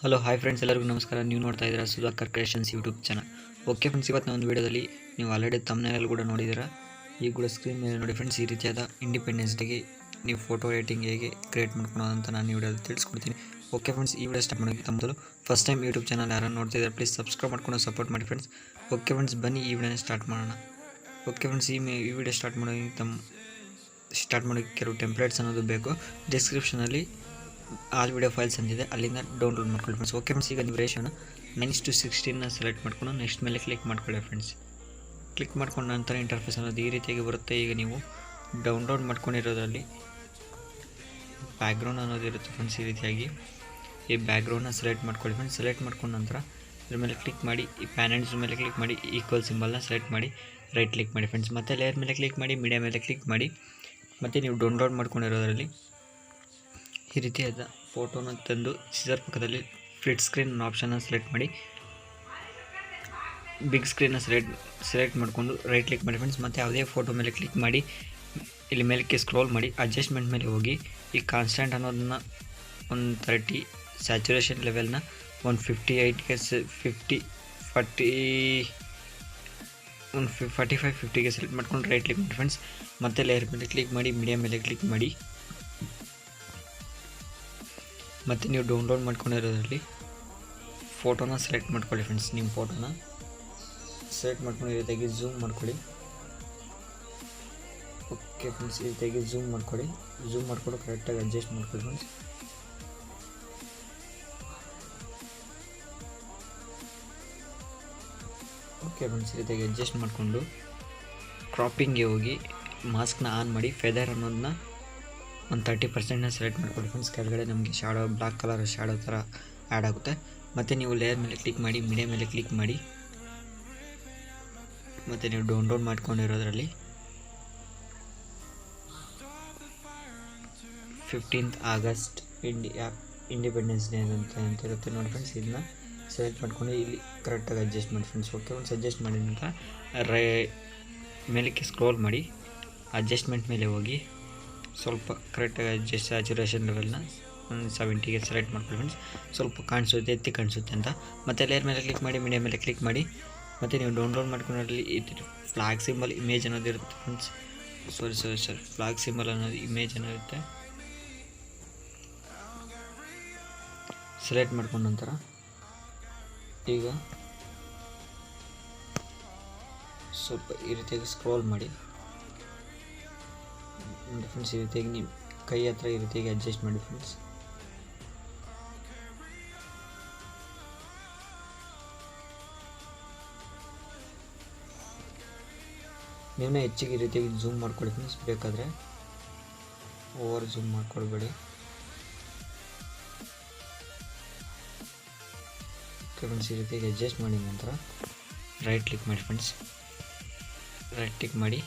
Hello hi friends, ಎಲ್ಲರಿಗೂ ನಮಸ್ಕಾರ. ನೀವು ನೋಡ್ತಾ ಇದ್ದೀರಾ Sudhakar creations YouTube channel. Okay friends, ಇವತ್ತು ಒಂದು ವೀಡಿಯೋದಲ್ಲಿ ನೀವು ಆಲ್ರೆಡಿ ತಮ್ಮನೇಲಿ ಕೂಡ ನೋಡಿದ್ದೀರಾ. ಈಗ ಕೂಡ ಸ್ಕ್ರೀನ್ ಮೇಲೆ ನೋಡಿ ಫ್ರೆಂಡ್ಸ್, ಈ ರೀತಿಯಾದ ಇಂಡಿಪೆಂಡೆನ್ಸ್ ಡೇಗೆ ನೀವು ಫೋಟೋ ಎಡಿಟಿಂಗ್ ಹೇಗೆ ಕ್ರಿಯೇಟ್ ಮಾಡ್ಕೊಳೋದು ಅಂತ ನಾನು ಈ ವಿಡಿಯೋದಲ್ಲಿ ತಿಳಿಸ್ಕೊಡ್ತೀನಿ. ಓಕೆ ಫ್ರೆಂಡ್ಸ್, ಈ ವಿಡಿಯೋ ಸ್ಟಾರ್ಟ್ ಮಾಡೋಕ್ಕೆ ತಮ್ಮದು ಫಸ್ಟ್ ಟೈಮ್ ಯೂಟ್ಯೂಬ್ ಚಾನಲ್ ಯಾರು ನೋಡ್ತಿದ್ದಾರೆ ಪ್ಲೀಸ್ ಸಬ್ಸ್ಕ್ರೈಬ್ ಮಾಡ್ಕೊಂಡು ಸಪೋರ್ಟ್ ಮಾಡಿ ಫ್ರೆಂಡ್ಸ್. ಓಕೆ ಫ್ರೆಂಡ್ಸ್, ಬನ್ನಿ ಈ ವಿಡಿಯೋನ ಸ್ಟಾರ್ಟ್ ಮಾಡೋಣ. ಓಕೆ ಫ್ರೆಂಡ್ಸ್, ಈ ವಿಡಿಯೋ ಸ್ಟಾರ್ಟ್ ಮಾಡೋಕ್ಕೆ ಕೆಲವು ಟೆಂಪ್ಲೇಟ್ಸ್ ಅನ್ನೋದು ಬೇಕು. ಡಿಸ್ಕ್ರಿಪ್ಷನಲ್ಲಿ ಆಲ್ ವಿಡಿಯೋ ಫೈಲ್ಸ್ ಅಂತಿದೆ, ಅಲ್ಲಿಂದ ಡೌನ್ಲೋಡ್ ಮಾಡ್ಕೊಳ್ಳಿ ಫ್ರೆಂಡ್ಸ್. ಓಕೆ ಫ್ರೆಂಡ್ಸ್, ಈಗ ನೀವು ರೇಷಿಯೋನ 9:16 ಸೆಲೆಕ್ಟ್ ಮಾಡ್ಕೊಂಡು ನೆಕ್ಸ್ಟ್ ಮೇಲೆ ಕ್ಲಿಕ್ ಮಾಡ್ಕೊಳ್ಳಿ ಫ್ರೆಂಡ್ಸ್. ಕ್ಲಿಕ್ ಮಾಡ್ಕೊಂಡ ನಂತರ ಇಂಟರ್ಫೇಸ್ ಅನ್ನೋದು ಈ ರೀತಿಯಾಗಿ ಬರುತ್ತೆ. ಈಗ ನೀವು ಡೌನ್ಲೋಡ್ ಮಾಡ್ಕೊಂಡಿರೋದ್ರಲ್ಲಿ ಬ್ಯಾಕ್ಗ್ರೌಂಡ್ ಅನ್ನೋದು ಇರುತ್ತೆ ಫ್ರೆಂಡ್ಸ್. ಈ ರೀತಿಯಾಗಿ ಈ ಬ್ಯಾಕ್ಗ್ರೌಂಡನ್ನ ಸೆಲೆಕ್ಟ್ ಮಾಡ್ಕೊಳ್ಳಿ ಫ್ರೆಂಡ್ಸ್. ಸೆಲೆಕ್ಟ್ ಮಾಡ್ಕೊಂಡ ನಂತರ ಇದ್ರ ಮೇಲೆ ಕ್ಲಿಕ್ ಮಾಡಿ, ಈ ಪ್ಯಾನೆಲ್ಸ್ ಮೇಲೆ ಕ್ಲಿಕ್ ಮಾಡಿ, ಈಕ್ವಲ್ ಸಿಂಬಲ್ನ ಸೆಲೆಕ್ಟ್ ಮಾಡಿ ರೈಟ್ ಕ್ಲಿಕ್ ಮಾಡಿ ಫ್ರೆಂಡ್ಸ್. ಮತ್ತೆ ಲೇಯರ್ ಮೇಲೆ ಕ್ಲಿಕ್ ಮಾಡಿ, ಮೀಡಿಯಾ ಮೇಲೆ ಕ್ಲಿಕ್ ಮಾಡಿ, ಮತ್ತು ನೀವು ಡೌನ್ಲೋಡ್ ಮಾಡ್ಕೊಂಡಿರೋದ್ರಲ್ಲಿ ಈ ರೀತಿಯಾದ ಫೋಟೋನ ತಂದು ಸಿಸರ್ ಪಕ್ಕದಲ್ಲಿ ಫ್ಲಿಟ್ ಸ್ಕ್ರೀನ್ ಆಪ್ಷನ್ನ ಸೆಲೆಕ್ಟ್ ಮಾಡಿ, ಬಿಗ್ ಸ್ಕ್ರೀನ್ನ ಸೆಲೆಕ್ಟ್ ಮಾಡಿಕೊಂಡು ರೈಟ್ ಕ್ಲಿಕ್ ಮಾಡಿ ಫ್ರೆಂಡ್ಸ್. ಮತ್ತು ಯಾವುದೇ ಫೋಟೋ ಮೇಲೆ ಕ್ಲಿಕ್ ಮಾಡಿ, ಇಲ್ಲಿ ಮೇಲಕ್ಕೆ ಸ್ಕ್ರೋಲ್ ಮಾಡಿ ಅಡ್ಜಸ್ಟ್ಮೆಂಟ್ ಮೇಲೆ ಹೋಗಿ ಈ ಕಾನ್ಸ್ಟೆಂಟ್ ಅನ್ನೋದನ್ನ 130, ಸ್ಯಾಚುರೇಷನ್ ಲೆವೆಲ್ನ 158ಗೆ 45-50ಗೆ ಸೆಲೆಕ್ಟ್ ಮಾಡ್ಕೊಂಡು ರೈಟ್ ಕ್ಲಿಕ್ ಮಾಡಿ ಫ್ರೆಂಡ್ಸ್. ಮತ್ತು ಲೇಯರ್ ಮೇಲೆ ಕ್ಲಿಕ್ ಮಾಡಿ, ಮೀಡಿಯಾ ಮೇಲೆ ಕ್ಲಿಕ್ ಮಾಡಿ, ಮತ್ತು ನೀವು ಡೌನ್ಲೋಡ್ ಮಾಡ್ಕೊಂಡಿರೋದ್ರಲ್ಲಿ ಫೋಟೋನ ಸೆಲೆಕ್ಟ್ ಮಾಡ್ಕೊಳ್ಳಿ ಫ್ರೆಂಡ್ಸ್. ನಿಮ್ಮ ಫೋಟೋನ ಸೆಲೆಕ್ಟ್ ಮಾಡ್ಕೊಂಡು ಈ ರೀತಿಯಾಗಿ ಝೂಮ್ ಮಾಡ್ಕೊಳ್ಳಿ. ಓಕೆ ಫ್ರೆಂಡ್ಸ್, ಈ ರೀತಿಯಾಗಿ ಝೂಮ್ ಮಾಡ್ಕೊಂಡು ಕರೆಕ್ಟಾಗಿ ಅಡ್ಜಸ್ಟ್ ಮಾಡ್ಕೊಳ್ಳಿ ಫ್ರೆಂಡ್ಸ್. ಓಕೆ ಫ್ರೆಂಡ್ಸ್, ಈ ರೀತಿಯಾಗಿ ಅಡ್ಜಸ್ಟ್ ಮಾಡಿಕೊಂಡು ಕ್ರಾಪಿಂಗ್ಗೆ ಹೋಗಿ ಮಾಸ್ಕ್ನ ಆನ್ ಮಾಡಿ, ಫೆದರ್ ಅನ್ನೋದನ್ನ 30% ಸೆಲೆಕ್ಟ್ ಮಾಡ್ಕೊಳ್ಳಿ ಫ್ರೆಂಡ್ಸ್. ಕೆಳಗಡೆ ನಮಗೆ ಶಾಡೋ, ಬ್ಲ್ಯಾಕ್ ಕಲರ್ ಶಾಡೋ ಥರ ಆ್ಯಡ್ ಆಗುತ್ತೆ. ಮತ್ತು ನೀವು ಲೇಯರ್ ಮೇಲೆ ಕ್ಲಿಕ್ ಮಾಡಿ, ಮೀಡಿಯಾ ಮೇಲೆ ಕ್ಲಿಕ್ ಮಾಡಿ, ಮತ್ತು ನೀವು ಡೌನ್ಲೋಡ್ ಮಾಡ್ಕೊಂಡಿರೋದ್ರಲ್ಲಿ 15th ಆಗಸ್ಟ್ ಇಂಡಿಪೆಂಡೆನ್ಸ್ ಡೇ ಅಂತ ಇರುತ್ತೆ ನೋಡಿ ಫ್ರೆಂಡ್ಸ್. ಇದನ್ನ ಸೆಲೆಕ್ಟ್ ಮಾಡ್ಕೊಂಡು ಇಲ್ಲಿ ಕರೆಕ್ಟಾಗಿ ಅಡ್ಜಸ್ಟ್ ಮಾಡಿ ಫ್ರೆಂಡ್ಸ್. ಓಕೆ ಫ್ರೆಂಡ್ಸ್, ಅಡ್ಜಸ್ಟ್ ಮಾಡಿದ ನಂತರ ಮೇಲಕ್ಕೆ ಸ್ಕ್ರೋಲ್ ಮಾಡಿ ಅಡ್ಜಸ್ಟ್ಮೆಂಟ್ ಮೇಲೆ ಹೋಗಿ ಸ್ವಲ್ಪ ಕರೆಕ್ಟಾಗಿ ಅಡ್ಜಸ್ಟ್ ಸ್ಯಾಚುರೇಷನ್ ಲೆವೆಲ್ನ 70ಗೆ ಸೆಲೆಕ್ಟ್ ಮಾಡ್ಕೊಳ್ಳಿ ಫ್ರೆಂಡ್ಸ್. ಸ್ವಲ್ಪ ಕಾಣಿಸುತ್ತೆ, ಎತ್ತಿ ಕಾಣಿಸುತ್ತೆ ಅಂತ. ಮತ್ತು ಲೇಯರ್ ಮೇಲೆ ಕ್ಲಿಕ್ ಮಾಡಿ, ಮೀಡಿಯಾ ಮೇಲೆ ಕ್ಲಿಕ್ ಮಾಡಿ, ಮತ್ತು ನೀವು ಡೌನ್ಲೋಡ್ ಮಾಡ್ಕೊಂಡ್ರಲ್ಲಿ ಇದು ಫ್ಲಾಗ್ ಸಿಂಬಲ್ ಇಮೇಜ್ ಅನ್ನೋದು ಇರುತ್ತೆ ಫ್ರೆಂಡ್ಸ್. ಸಾರಿ ಫ್ಲಾಗ್ ಸಿಂಬಲ್ ಅನ್ನೋದು ಇಮೇಜ್ ಅನ್ನೋದಿರುತ್ತೆ. ಸೆಲೆಕ್ಟ್ ಮಾಡ್ಕೊಂಡ ನಂತರ ಈಗ ಸ್ವಲ್ಪ ಈ ರೀತಿಯಾಗಿ ಸ್ಕ್ರೋಲ್ ಮಾಡಿ ಫ್ರೆಂಡ್ಸ್. ಈ ರೀತಿಯಾಗಿ ನೀವು ಕೈ ಹತ್ರ ಈ ರೀತಿಯಾಗಿ ಅಡ್ಜಸ್ಟ್ ಮಾಡಿ ಫ್ರೆಂಡ್ಸ್. ನೀವೇ ಹೆಚ್ಚಿಗೆ ಈ ರೀತಿಯಾಗಿ ಝೂಮ್ ಮಾಡ್ಕೊಳ್ಳಿ ಫ್ರೆಂಡ್ಸ್. ಬೇಕಾದರೆ ಓವರ್ ಝೂಮ್ ಮಾಡ್ಕೊಳ್ಬೇಡಿ. ಫ್ರೆಂಡ್ಸ್, ಈ ರೀತಿಯಾಗಿ ಅಡ್ಜಸ್ಟ್ ಮಾಡಿದ ನಂತರ ರೈಟ್ ಕ್ಲಿಕ್ ಮಾಡಿ ಫ್ರೆಂಡ್ಸ್. ರೈಟ್ ಕ್ಲಿಕ್ ಮಾಡಿ,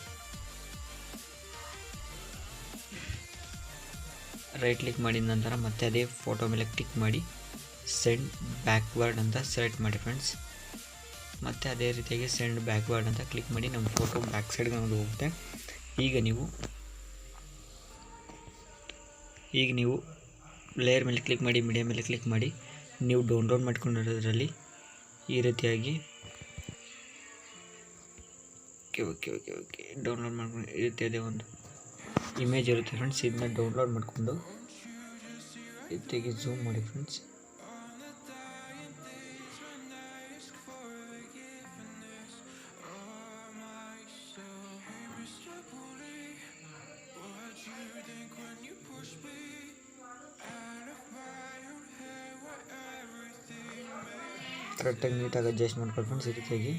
ಮಾಡಿದ ನಂತರ ಮತ್ತೆ ಅದೇ ಫೋಟೋ ಮೇಲೆ ಕ್ಲಿಕ್ ಮಾಡಿ ಸೆಂಡ್ ಬ್ಯಾಕ್ವರ್ಡ್ ಅಂತ ಸೆಲೆಕ್ಟ್ ಮಾಡಿ ಫ್ರೆಂಡ್ಸ್. ಮತ್ತು ಅದೇ ರೀತಿಯಾಗಿ ಸೆಂಡ್ ಬ್ಯಾಕ್ವರ್ಡ್ ಅಂತ ಕ್ಲಿಕ್ ಮಾಡಿ, ನಮ್ಮ ಫೋಟೋ ಬ್ಯಾಕ್ ಸೈಡ್ಗೆ ನಮ್ಮದು ಹೋಗುತ್ತೆ. ಈಗ ನೀವು ಲೇಯರ್ ಮೇಲೆ ಕ್ಲಿಕ್ ಮಾಡಿ, ಮೀಡಿಯಾ ಮೇಲೆ ಕ್ಲಿಕ್ ಮಾಡಿ, ನೀವು ಡೌನ್ಲೋಡ್ ಮಾಡ್ಕೊಂಡಿರೋದ್ರಲ್ಲಿ ಈ ರೀತಿಯಾಗಿ ಓಕೆ ಡೌನ್ಲೋಡ್ ಮಾಡ್ಕೊಂಡು ಈ ರೀತಿಯಾದ ಒಂದು ಇಮೇಜ್ ಇರುತ್ತೆ ಫ್ರೆಂಡ್ಸ್. ಇದನ್ನ ಡೌನ್ಲೋಡ್ ಮಾಡಿಕೊಂಡು ರೀತಿಯಾಗಿ ಝೂಮ್ ಮಾಡಿ ಫ್ರೆಂಡ್ಸ್. ಕರೆಕ್ಟಾಗಿ ನೀಟಾಗಿ ಅಡ್ಜಸ್ಟ್ ಮಾಡ್ಕೊಳ್ಳಿ ಫ್ರೆಂಡ್ಸ್. ಈ ರೀತಿಯಾಗಿ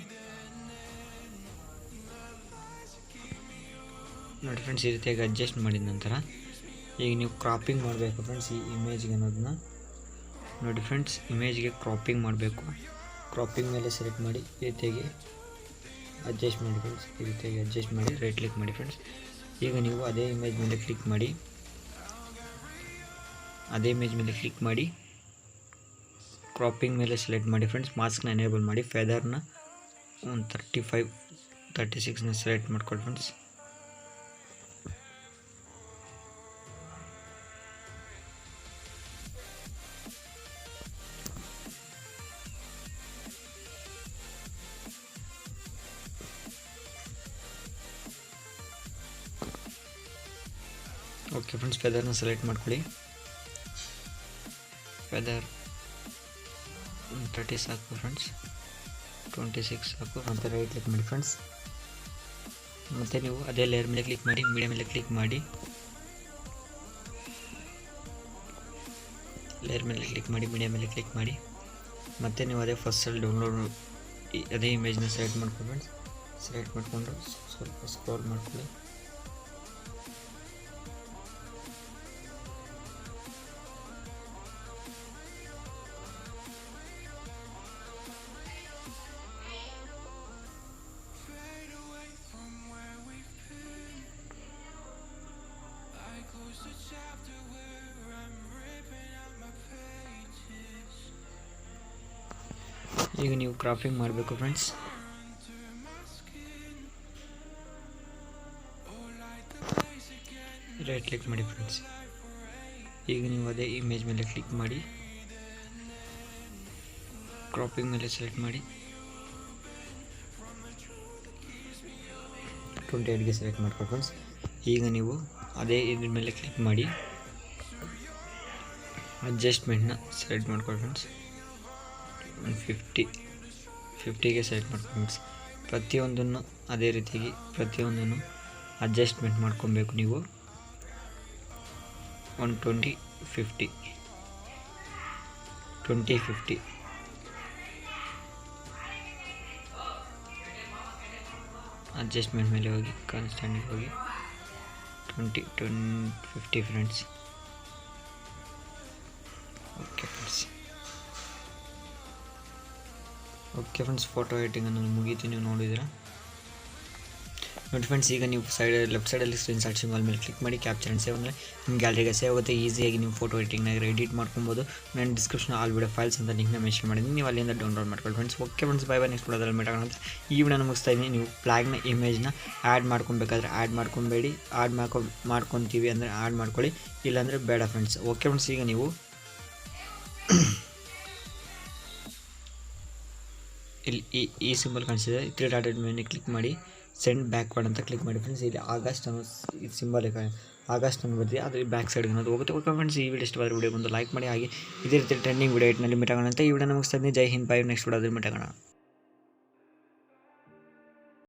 ನೋಡಿ ಫ್ರೆಂಡ್ಸ್. ಈ ರೀತಿಯಾಗಿ ಅಡ್ಜಸ್ಟ್ ಮಾಡಿದ ನಂತರ ಈಗ ನೀವು ಕ್ರಾಪಿಂಗ್ ಮಾಡಬೇಕು ಫ್ರೆಂಡ್ಸ್. ಈ ಇಮೇಜ್ಗೆ ಅನ್ನೋದನ್ನ ನೋಡಿ ಫ್ರೆಂಡ್ಸ್, ಇಮೇಜ್ಗೆ ಕ್ರಾಪಿಂಗ್ ಮಾಡಬೇಕು. ಕ್ರಾಪಿಂಗ್ ಮೇಲೆ ಸೆಲೆಕ್ಟ್ ಮಾಡಿ ಈ ರೀತಿಯಾಗಿ ಅಡ್ಜಸ್ಟ್ ಮಾಡಿ ಫ್ರೆಂಡ್ಸ್. ಈ ರೀತಿಯಾಗಿ ಅಡ್ಜಸ್ಟ್ ಮಾಡಿ ರೈಟ್ ಕ್ಲಿಕ್ ಮಾಡಿ ಫ್ರೆಂಡ್ಸ್. ಈಗ ನೀವು ಅದೇ ಇಮೇಜ್ ಮೇಲೆ ಕ್ಲಿಕ್ ಮಾಡಿ, ಕ್ರಾಪಿಂಗ್ ಮೇಲೆ ಸೆಲೆಕ್ಟ್ ಮಾಡಿ ಫ್ರೆಂಡ್ಸ್. ಮಾಸ್ಕ್ನ ಎನೇಬಲ್ ಮಾಡಿ, ಫೆದರ್ನ 35-36ನ ಸೆಲೆಕ್ಟ್ ಮಾಡ್ಕೊಳ್ಳಿ ಫ್ರೆಂಡ್ಸ್. ಓಕೆ ಫ್ರೆಂಡ್ಸ್, ಫೆದರ್ನ ಸೆಲೆಕ್ಟ್ ಮಾಡ್ಕೊಳ್ಳಿ. ಫೆದರ್ 30 ಸಾಕು ಫ್ರೆಂಡ್ಸ್, 26 ಸಾಕು. ಮತ್ತು ರೈಟ್ ಕ್ಲಿಕ್ ಮಾಡಿ ಫ್ರೆಂಡ್ಸ್. ಮತ್ತು ನೀವು ಅದೇ ಲೇಯರ್ ಮೇಲೆ ಕ್ಲಿಕ್ ಮಾಡಿ, ಮೀಡಿಯಾ ಮೇಲೆ ಕ್ಲಿಕ್ ಮಾಡಿ, ಲೇಯರ್ ಮೇಲೆ ಕ್ಲಿಕ್ ಮಾಡಿ, ಮೀಡಿಯಾ ಮೇಲೆ ಕ್ಲಿಕ್ ಮಾಡಿ. ಮತ್ತು ನೀವು ಅದೇ ಫಸ್ಟಲ್ಲಿ ಡೌನ್ಲೋಡ್ ಅದೇ ಇಮೇಜ್ನ ಸೆಲೆಕ್ಟ್ ಮಾಡ್ಕೊಂಡು ಫ್ರೆಂಡ್ಸ್, ಸೆಲೆಕ್ಟ್ ಮಾಡಿಕೊಂಡು ಸ್ವಲ್ಪ ಸ್ಕ್ರೋಲ್ ಮಾಡ್ಕೊಳ್ಳಿ. ಈಗ ನೀವು ಕ್ರಾಪಿಂಗ್ ಮಾಡಬೇಕು ಫ್ರೆಂಡ್ಸ್. ರೈಟ್ ಕ್ಲಿಕ್ ಮಾಡಿ ಫ್ರೆಂಡ್ಸ್. ಈಗ ನೀವು ಅದೇ ಇಮೇಜ್ ಮೇಲೆ ಕ್ಲಿಕ್ ಮಾಡಿ, ಕ್ರಾಪಿಂಗ್ ಮೇಲೆ ಸೆಲೆಕ್ಟ್ ಮಾಡಿ, 28ಗೆ ಸೆಲೆಕ್ಟ್ ಮಾಡ್ಕೊಳ್ಳಿ ಫ್ರೆಂಡ್ಸ್. ಈಗ ನೀವು ಅದೇ ಇದ್ರ ಮೇಲೆ ಕ್ಲಿಕ್ ಮಾಡಿ, ಅಡ್ಜಸ್ಟ್ಮೆಂಟ್ನ ಸೆಲೆಕ್ಟ್ ಮಾಡ್ಕೊಳ್ಳಿ ಫ್ರೆಂಡ್ಸ್. 50ಗೆ ಸೆಲೆಕ್ಟ್ ಮಾಡ್ಕೊಳ್ಳಿ ಫ್ರೆಂಡ್ಸ್. ಪ್ರತಿಯೊಂದನ್ನು ಅದೇ ರೀತಿಯಾಗಿ ಪ್ರತಿಯೊಂದನ್ನು ಅಡ್ಜಸ್ಟ್ಮೆಂಟ್ ಮಾಡ್ಕೊಬೇಕು ನೀವು. 120, 50, 20, 50. ಅಡ್ಜಸ್ಟ್ಮೆಂಟ್ ಮೇಲೆ ಹೋಗಿ, ಕಾನ್ಸ್ಟೆಂಟ್ಗೆ ಹೋಗಿ 20, 50 friends. Okay friends. Okay friends, photo ಎಡಿಟಿಂಗನ್ನು ಮುಗೀತು. ನೀವು ನೋಡಿದ್ದೀರಾ ನೋಡಿ ಫ್ರೆಂಡ್ಸ್. ಈಗ ನೀವು ಲೆಫ್ಟ್ ಸೈಡಲ್ಲಿ ಸ್ಕ್ರೀನ್ಶಾಟ್ ಸಿಂಬಲ್ ಮೇಲೆ ಕ್ಲಿಕ್ ಮಾಡಿ, ಕ್ಯಾಪ್ಚರ್ ಆ್ಯಂಡ್ ಸೇವ್ ಅಂದರೆ ನಿಮ್ಮ ಗ್ಯಾಲರಿಗೆ ಸೇವ್ ಆಗುತ್ತೆ. ಈಸಿಯಾಗಿ ನೀವು ಫೋಟೋ ಎಡಿಟಿಂಗ್ನಾಗ ಎಡಿಟ್ ಮಾಡ್ಕೊಬೋದು. ನಾನು ಡಿಸ್ಕ್ರಿಪ್ಷನ್ ಆಲ್ ವಿಡಿಯೋ ಫೈಲ್ಸ್ ಅಂತ ಲಿಂಕ್ನ ಮೆನ್ಷನ್ ಮಾಡಿದ್ದೀನಿ, ನೀವು ಅಲ್ಲಿಂದ ಡೌನ್ಲೋಡ್ ಮಾಡ್ಕೊಳ್ಳಿ friends. Okay friends, by next ವಿಡಿಯೋದಲ್ಲಿ ಮೀಟ್ ಆಗೋಣ. ಈ ವಿಡಿಯೋನ ಮುಗಿಸ್ತಾ ಇದ್ದೀನಿ. ನೀವು ಫ್ಲಾಗ್ನ ಇಮೇಜ್ನ ಆ್ಯಡ್ ಮಾಡ್ಕೊಬೇಕಾದ್ರೆ ಆ್ಯಡ್ ಮಾಡ್ಕೊಬೇಡಿ. ಮಾಡ್ಕೊತೀವಿ ಅಂದರೆ ಆ್ಯಡ್ ಮಾಡ್ಕೊಳ್ಳಿ, ಇಲ್ಲಾಂದರೆ ಬೇಡ ಫ್ರೆಂಡ್ಸ್. ಓಕೆ ಫ್ರೆಂಡ್ಸ್, ಈಗ ನೀವು ಇಲ್ಲಿ ಈ ಸಿಂಬಲ್ ಕಾಣಿಸಿದೆ, 3 ಡಾಟೆಡ್ ಮೇಲೆ ಕ್ಲಿಕ್ ಮಾಡಿ, ಸೆಂಡ್ ಬ್ಯಾಕ್ವರ್ಡ್ ಅಂತ ಕ್ಲಿಕ್ ಮಾಡಿ ಫ್ರೆಂಡ್ಸ್. ಇಲ್ಲಿ ಆಗಸ್ಟ್ ಅನ್ನೋ ಸಿಂಬಲ್ ಆಗಸ್ಟ್ ಅನ್ನೋ ಬರ್ತೀವಿ, ಆದರೆ ಬ್ಯಾಕ್ ಸೈಡ್ ಅನ್ನೋದು ಹೋಗುತ್ತೆ. ಓಕೆ ಫ್ರೆಂಡ್ಸ್, ಈ ವಿಡಿಯೋ ಇಷ್ಟವಾದ ವಿಡಿಯೋ ಬಂದು ಲೈಕ್ ಮಾಡಿ. ಹಾಗೆ ಇದೇ ರೀತಿ ಟ್ರೆಂಡಿಂಗ್ ವಿಡಿಯೋ ಇಟ್ನಲ್ಲಿ ಮೀಟ್ ಆಗೋಣ ಅಂತ ಈ ವಿಡಿಯೋ ಮುಗಿಸ್ತಾ ಇದ್ದೀನಿ. ಜೈ ಹಿಂದ್, ಬೈ ನೆಕ್ಸ್ಟ್ ವಿಡಿಯೋದಲ್ಲಿ ಮೀಟ್ ಆಗೋಣ.